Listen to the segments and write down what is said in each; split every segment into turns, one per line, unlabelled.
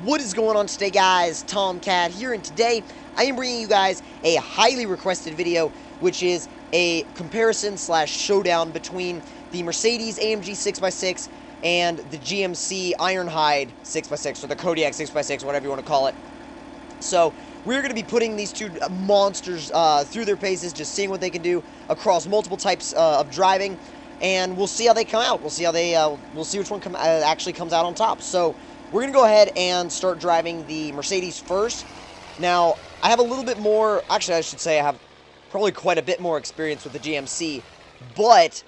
What is going on today, guys? Tomcat here, and today I am bringing you guys a highly requested video, which is a comparison slash showdown between the Mercedes-AMG 6x6 and the GMC Ironhide 6x6, or the Kodiak 6x6, whatever you want to call it. So we're going to be putting these two monsters through their paces, just seeing what they can do across multiple types of driving, and we'll see how they come out. We'll see how they we'll see which one actually comes out on top. So we're going to go ahead and start driving the Mercedes first. Now, I have a little bit more, actually I should say I have probably quite a bit more experience with the GMC, but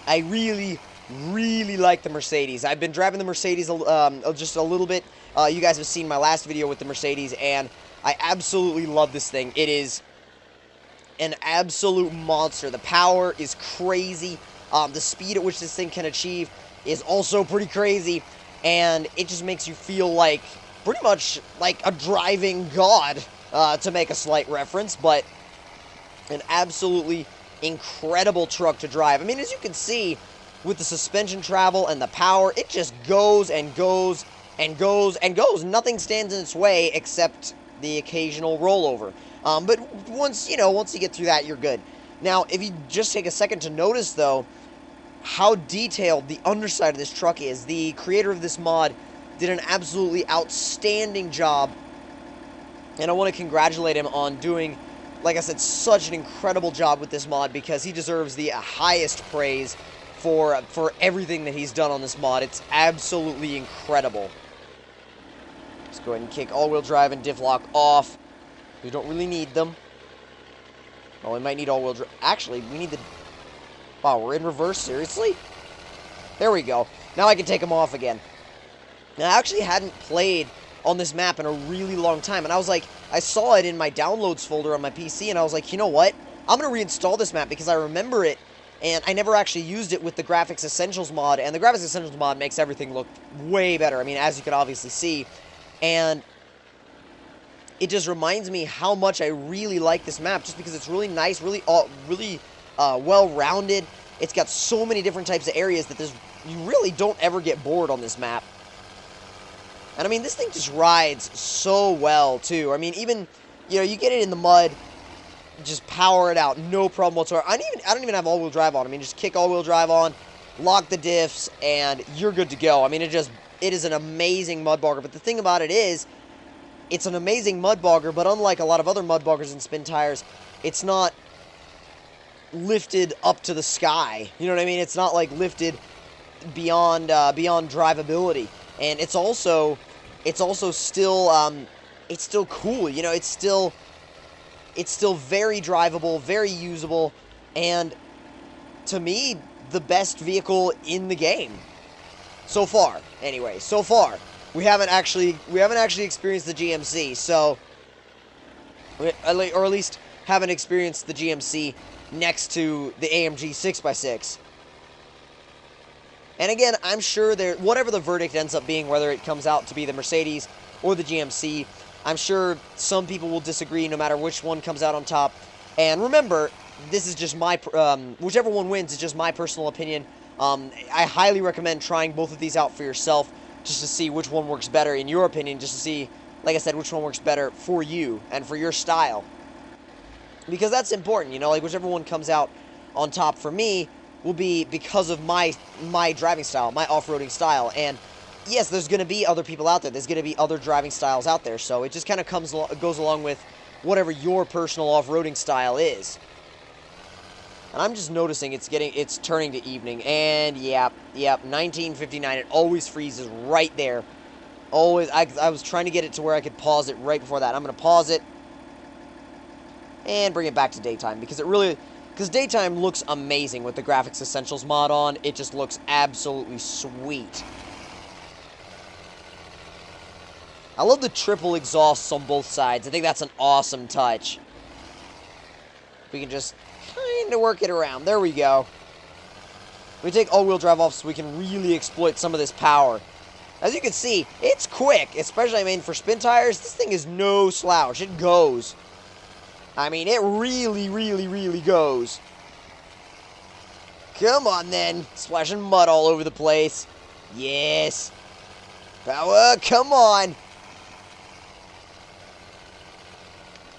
I really like the Mercedes. I've been driving the Mercedes just a little bit. You guys have seen my last video with the Mercedes, and I absolutely love this thing. It is an absolute monster. The power is crazy. The speed at which this thing can achieve is also pretty crazy, and it just makes you feel like pretty much like a driving god, to make a slight reference, but an absolutely incredible truck to drive. I mean, as you can see, with the suspension travel and the power, it just goes and goes and goes and goes. Nothing stands in its way except the occasional rollover. But once you get through that, you're good. Now, if you just take a second to notice, though, how detailed the underside of this truck is. The creator of this mod did an absolutely outstanding job, and I want to congratulate him on doing, like I said, such an incredible job with this mod, because he deserves the highest praise for everything that he's done on this mod. It's absolutely incredible. Let's go ahead and kick all-wheel drive and diff lock off. We don't really need them. Oh, we might need all-wheel drive. Actually, we need the... Wow, we're in reverse? Seriously? There we go. Now I can take them off again. Now, I actually hadn't played on this map in a really long time, and I was like, I saw it in my downloads folder on my PC, and I was like, you know what? I'm going to reinstall this map because I remember it, and I never actually used it with the Graphics Essentials mod, and the Graphics Essentials mod makes everything look way better. I mean, as you can obviously see, and it just reminds me how much I really like this map, just because it's really nice, really well-rounded. It's got so many different types of areas that you really don't ever get bored on this map. And I mean, this thing just rides so well, too. I mean, even, you get it in the mud, just power it out, no problem whatsoever. I don't even have all-wheel drive on. I mean, just kick all-wheel drive on, lock the diffs, and you're good to go. I mean, it is an amazing mud bogger. But the thing about it is, it's an amazing mud bogger, but unlike a lot of other mud boggers and spin tires, it's not lifted up to the sky. You know what I mean? It's not like lifted beyond drivability, and it's also still it's still cool. It's still very drivable, very usable, and to me, the best vehicle in the game so far. Anyway, so far we haven't actually experienced the GMC, so or at least haven't experienced the GMC next to the AMG 6x6. And again, I'm sure whatever the verdict ends up being, whether it comes out to be the Mercedes or the GMC, I'm sure some people will disagree no matter which one comes out on top. And remember, this is just my, whichever one wins is just my personal opinion. I highly recommend trying both of these out for yourself, just to see which one works better in your opinion, just to see, like I said, which one works better for you and for your style. Because that's important, like whichever one comes out on top for me will be because of my driving style, my off-roading style. And yes, there's going to be other people out there. There's going to be other driving styles out there. So it just kind of goes along with whatever your personal off-roading style is. And I'm just noticing it's turning to evening. And yep, 1959. It always freezes right there. Always. I was trying to get it to where I could pause it right before that. I'm going to pause it and bring it back to daytime, because daytime looks amazing with the Graphics Essentials mod on. It just looks absolutely sweet. I love the triple exhausts on both sides. I think that's an awesome touch. We can just kind of work it around. There we go. We take all-wheel drive off so we can really exploit some of this power. As you can see, it's quick, especially, I mean, for spin tires. This thing is no slouch. It goes. I mean, it really goes. Come on, then. Splashing mud all over the place. Yes. Power, come on.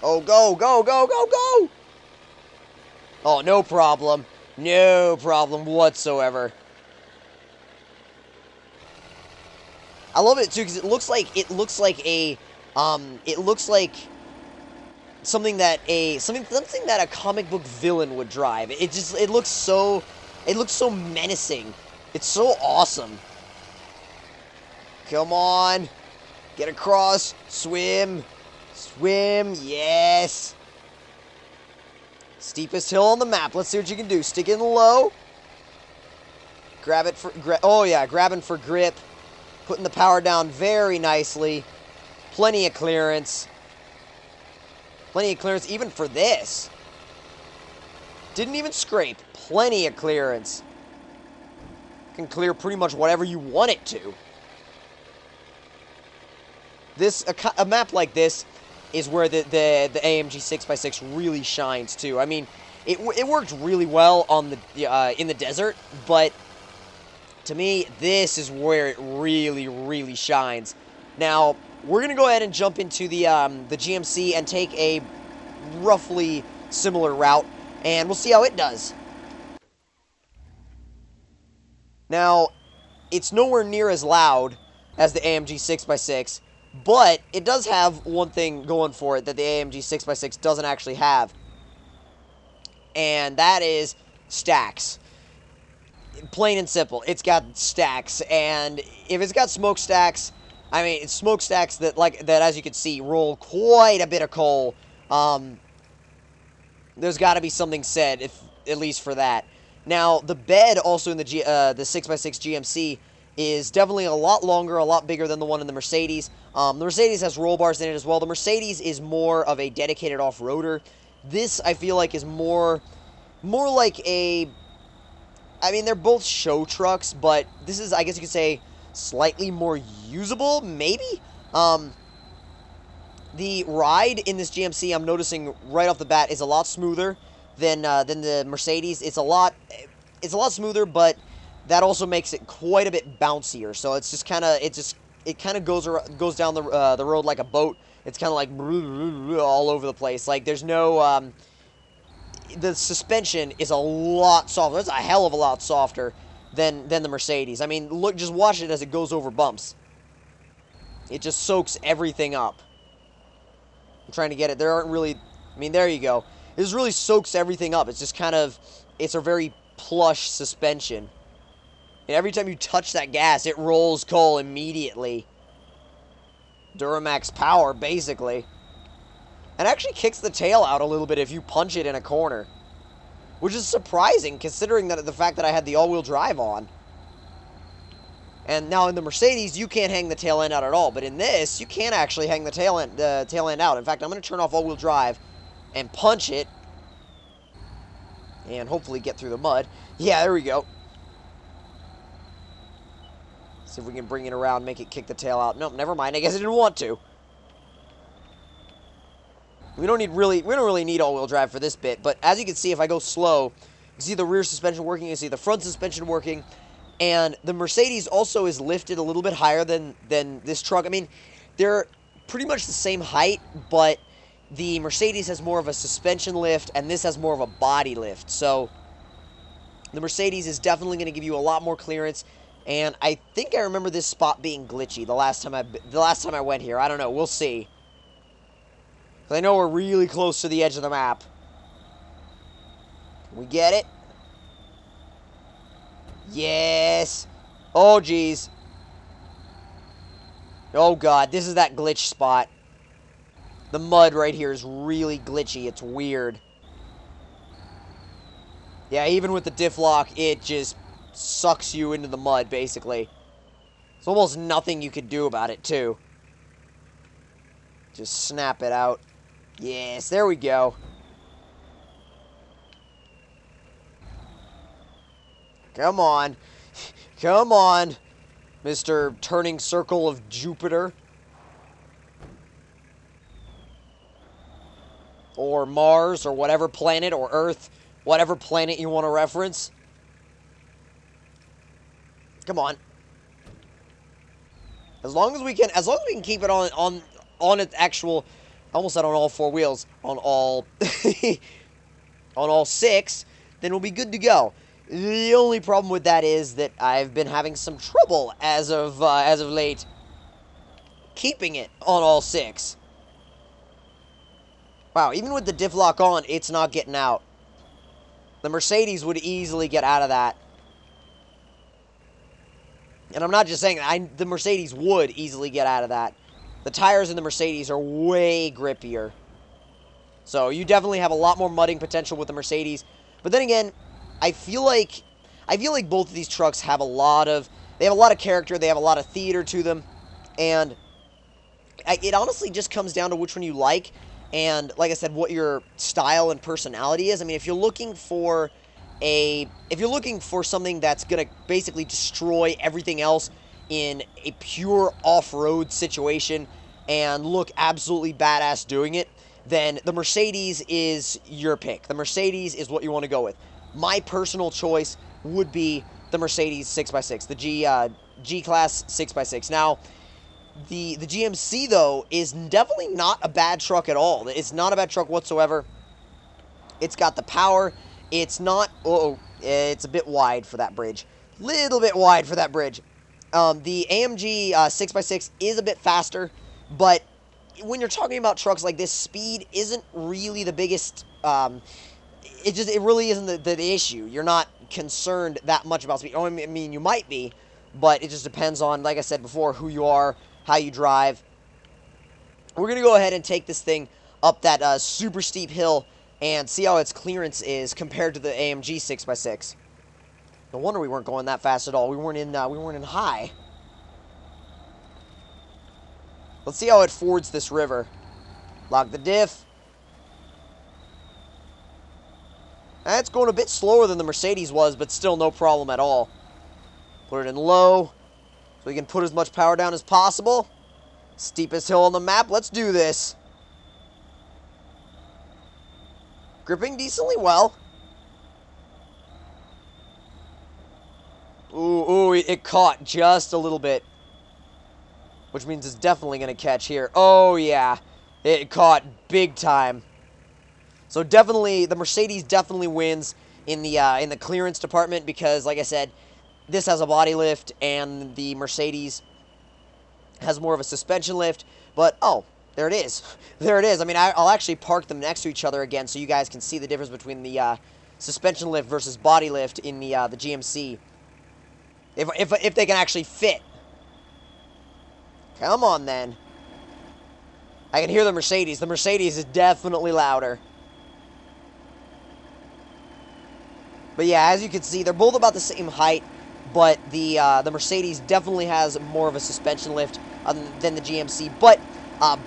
Oh, go, go, go, go, go. Oh, no problem. No problem whatsoever. I love it too because it looks like something that a comic book villain would drive. It looks so menacing. It's so awesome. Come on. Get across. Swim. Swim. Yes. Steepest hill on the map. Let's see what you can do. Stick in low. Grab it for oh yeah, grabbing for grip. Putting the power down very nicely. Plenty of clearance. Plenty of clearance even for this. Didn't even scrape. Plenty of clearance. Can clear pretty much whatever you want it to. A map like this is where the AMG 6x6 really shines too. I mean, it worked really well on the in the desert, but to me, this is where it really shines. Now, we're gonna go ahead and jump into the GMC and take a roughly similar route, and we'll see how it does. Now, it's nowhere near as loud as the AMG 6x6, but it does have one thing going for it that the AMG 6x6 doesn't actually have, and that is stacks. Plain and simple, it's got stacks, and if it's got smokestacks, I mean, it's smokestacks that, as you can see, roll quite a bit of coal. There's got to be something said, at least for that. Now, the bed also in the 6x6 GMC is definitely a lot longer, a lot bigger than the one in the Mercedes. The Mercedes has roll bars in it as well. The Mercedes is more of a dedicated off-roader. This, I feel like, is more like a... I mean, they're both show trucks, but this is, I guess you could say, slightly more usable, maybe? The ride in this GMC, I'm noticing right off the bat, is a lot smoother than the Mercedes. It's a lot smoother, but that also makes it quite a bit bouncier. So it's just kind of, it kind of goes down the road like a boat. It's kind of like all over the place. Like there's no, the suspension is a lot softer. It's a hell of a lot softer than the Mercedes. I mean, look, just watch it as it goes over bumps. It just soaks everything up. I'm trying to get it. There aren't really... I mean, there you go. It just really soaks everything up. It's just kind of... It's a very plush suspension. And every time you touch that gas, it rolls coal immediately. Duramax power, basically. And actually kicks the tail out a little bit if you punch it in a corner. Which is surprising, considering that the fact that I had the all-wheel drive on. And now in the Mercedes, you can't hang the tail end out at all. But in this, you can actually hang the tail end out. In fact, I'm going to turn off all-wheel drive and punch it. And hopefully get through the mud. Yeah, there we go. See if we can bring it around, make it kick the tail out. Nope, never mind. I guess I didn't want to. We don't really need all-wheel drive for this bit. But as you can see, if I go slow, you can see the rear suspension working. You can see the front suspension working. And the Mercedes also is lifted a little bit higher than this truck. I mean, they're pretty much the same height, but the Mercedes has more of a suspension lift, and this has more of a body lift. So the Mercedes is definitely going to give you a lot more clearance. And I think I remember this spot being glitchy the last time I went here. I don't know. We'll see. 'Cause I know we're really close to the edge of the map. Can we get it? Yes. Oh, geez. Oh, God. This is that glitch spot. The mud right here is really glitchy. It's weird. Yeah, even with the diff lock, it just sucks you into the mud, basically. There's almost nothing you could do about it, too. Just snap it out. Yes, there we go. Come on. Come on, Mr. Turning Circle of Jupiter. Or Mars, or whatever planet, or Earth. Whatever planet you want to reference. Come on. As long as we can keep it on its actual, I almost said on all four wheels, on all on all six, then we'll be good to go. The only problem with that is that I've been having some trouble as of late keeping it on all six. Wow, even with the diff lock on, it's not getting out. The Mercedes would easily get out of that. And I'm not just saying that. The Mercedes would easily get out of that. The tires in the Mercedes are way grippier. So you definitely have a lot more mudding potential with the Mercedes. But then again, I feel like both of these trucks have a lot of character. They have a lot of theater to them. And it honestly just comes down to which one you like. And like I said, what your style and personality is. I mean, if you're looking for something that's going to basically destroy everything else in a pure off-road situation and look absolutely badass doing it, then the Mercedes is your pick. The Mercedes is what you want to go with. My personal choice would be the Mercedes 6x6, the G-Class 6x6. Now, the GMC, though, is definitely not a bad truck at all. It's not a bad truck whatsoever. It's got the power. It's not... it's a bit wide for that bridge. Little bit wide for that bridge. The AMG 6x6 is a bit faster, but when you're talking about trucks like this, speed isn't really the biggest... it really isn't the issue. You're not concerned that much about speed. I mean, you might be, but it just depends on, like I said before, who you are, how you drive. We're going to go ahead and take this thing up that super steep hill and see how its clearance is compared to the AMG 6x6. No wonder we weren't going that fast at all. We weren't in high. Let's see how it fords this river. Lock the diff. That's going a bit slower than the Mercedes was, but still no problem at all. Put it in low, so we can put as much power down as possible. Steepest hill on the map. Let's do this. Gripping decently well. Ooh, it caught just a little bit. Which means it's definitely going to catch here. Oh, yeah. It caught big time. So definitely, the Mercedes definitely wins in the clearance department because, like I said, this has a body lift and the Mercedes has more of a suspension lift. But, oh, there it is. There it is. I mean, I'll actually park them next to each other again so you guys can see the difference between the suspension lift versus body lift in the GMC. If they can actually fit. Come on, then. I can hear the Mercedes. The Mercedes is definitely louder. But yeah, as you can see, they're both about the same height, but the Mercedes definitely has more of a suspension lift than the GMC. But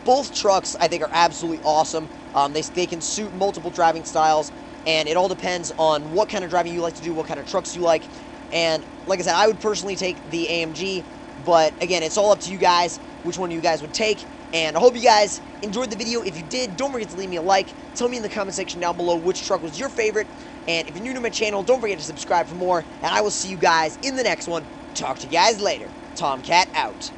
both trucks, I think, are absolutely awesome. They can suit multiple driving styles, and it all depends on what kind of driving you like to do, what kind of trucks you like. And like I said, I would personally take the AMG, but again, it's all up to you guys, which one you guys would take. And I hope you guys enjoyed the video. If you did, don't forget to leave me a like. Tell me in the comment section down below which truck was your favorite. And if you're new to my channel, don't forget to subscribe for more. And I will see you guys in the next one. Talk to you guys later. Tomcat out.